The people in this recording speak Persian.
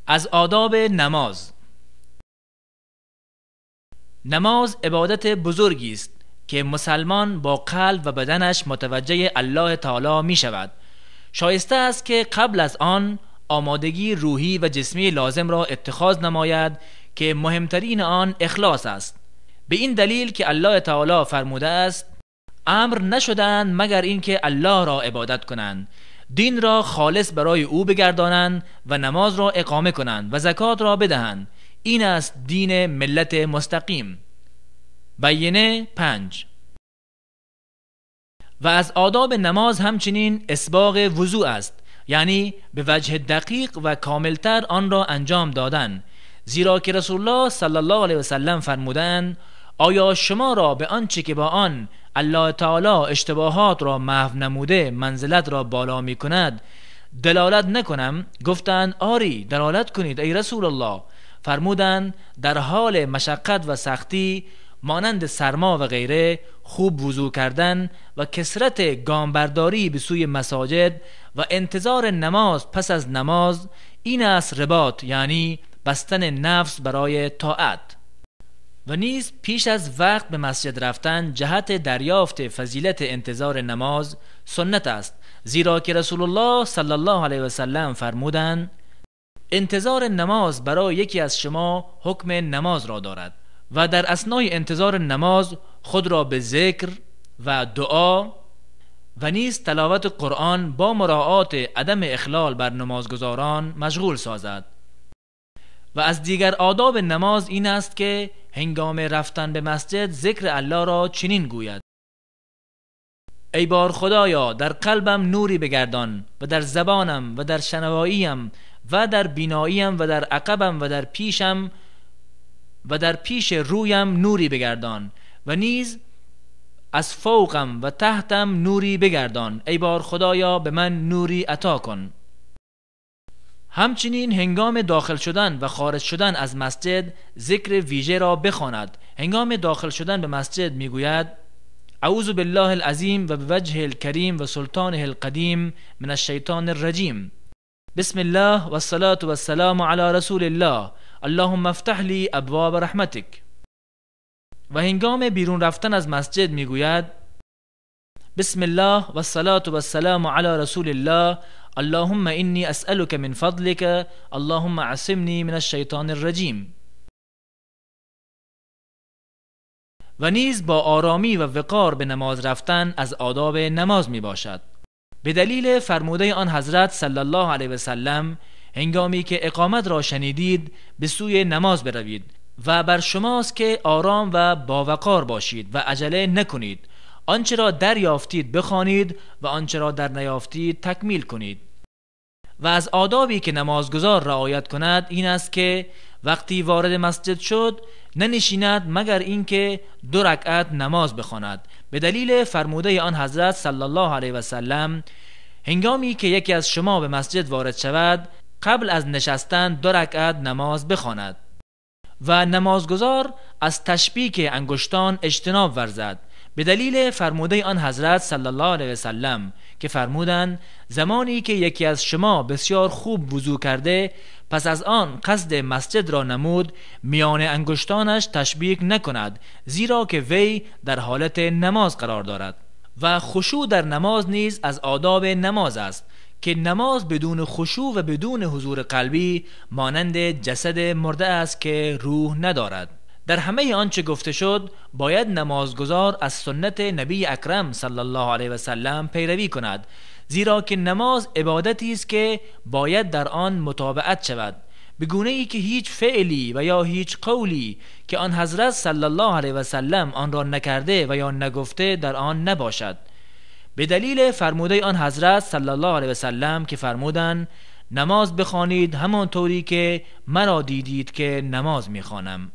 از آداب نماز. نماز عبادت بزرگی است که مسلمان با قلب و بدنش متوجه الله تعالی می شود. شایسته است که قبل از آن آمادگی روحی و جسمی لازم را اتخاذ نماید که مهمترین آن اخلاص است. به این دلیل که الله تعالی فرموده است: امر نشدند مگر اینکه الله را عبادت کنند، دین را خالص برای او بگردانند و نماز را اقامه کنند و زکات را بدهند. این است دین ملت مستقیم. بینه 5. و از آداب نماز همچنین اسباغ وضوء است، یعنی به وجه دقیق و کاملتر آن را انجام دادن، زیرا که رسول الله صلی الله علیه و سلم فرمودند: آیا شما را به آنچه که با آن الله تعالی اشتباهات را محو نموده منزلت را بالا می کند دلالت نکنم؟ گفتند: آری، دلالت کنید ای رسول الله. فرمودند: در حال مشقت و سختی مانند سرما و غیره خوب وضو کردن و کثرت گامبرداری به سوی مساجد و انتظار نماز پس از نماز، این است رباط، یعنی بستن نفس برای طاعت. و نیز پیش از وقت به مسجد رفتن جهت دریافت فضیلت انتظار نماز سنت است، زیرا که رسول الله صلی الله علیه و سلم فرمودند: انتظار نماز برای یکی از شما حکم نماز را دارد و در اثنای انتظار نماز خود را به ذکر و دعا و نیز تلاوت قرآن با مراعات عدم اخلال بر نمازگزاران مشغول سازد. و از دیگر آداب نماز این است که هنگام رفتن به مسجد ذکر الله را چنین گوید: ای بار خدایا در قلبم نوری بگردان و در زبانم و در شنواییم و در بیناییم و در عقبم و در پیشم و در پیش رویم نوری بگردان و نیز از فوقم و تحتم نوری بگردان. ای بار خدایا به من نوری عطا کن. همچنین هنگام داخل شدن و خارج شدن از مسجد ذکر ویژه را بخواند. هنگام داخل شدن به مسجد میگوید: اعوذ بالله العظیم و بوجهه الکریم و سلطانه القدیم من الشیطان الرجیم. بسم الله و الصلاة و السلام علی رسول الله. اللهم افتح لی ابواب رحمتک. و هنگام بیرون رفتن از مسجد میگوید: بسم الله و الصلاة و السلام علی رسول الله. اللهم انی اسألک من فضلک. اللهم عصمنی من الشیطان الرجیم. و نیز با آرامی و وقار به نماز رفتن از آداب نماز می باشد. به دلیل فرموده آن حضرت صلی الله علیه و سلم: هنگامی که اقامت را شنیدید به سوی نماز بروید و بر شماست که آرام و باوقار باشید و عجله نکنید. آنچه را دریافتید بخوانید و آنچه را در نیافتید تکمیل کنید. و از آدابی که نمازگزار رعایت کند این است که وقتی وارد مسجد شد ننشیند مگر اینکه 2 رکعت نماز بخواند، به دلیل فرموده آن حضرت صلی الله علیه و سلم: هنگامی که یکی از شما به مسجد وارد شود قبل از نشستن 2 رکعت نماز بخواند. و نمازگزار از تشبیک انگشتان اجتناب ورزد، به دلیل فرموده آن حضرت صلی الله علیه و سلم که فرمودند: زمانی که یکی از شما بسیار خوب وضو کرده پس از آن قصد مسجد را نمود میان انگشتانش تشبیک نکند، زیرا که وی در حالت نماز قرار دارد. و خشوع در نماز نیز از آداب نماز است که نماز بدون خشوع و بدون حضور قلبی مانند جسد مرده است که روح ندارد. در همه آنچه گفته شد باید نمازگزار از سنت نبی اکرم صلی الله علیه و سلم پیروی کند، زیرا که نماز عبادتی است که باید در آن متابعت شود، به گونه ای که هیچ فعلی و یا هیچ قولی که آن حضرت صلی الله علیه و سلم آن را نکرده و یا نگفته در آن نباشد. به دلیل فرموده آن حضرت صلی الله علیه و سلم که فرمودند: نماز بخوانید همانطوری که مرا دیدید که نماز میخوانم.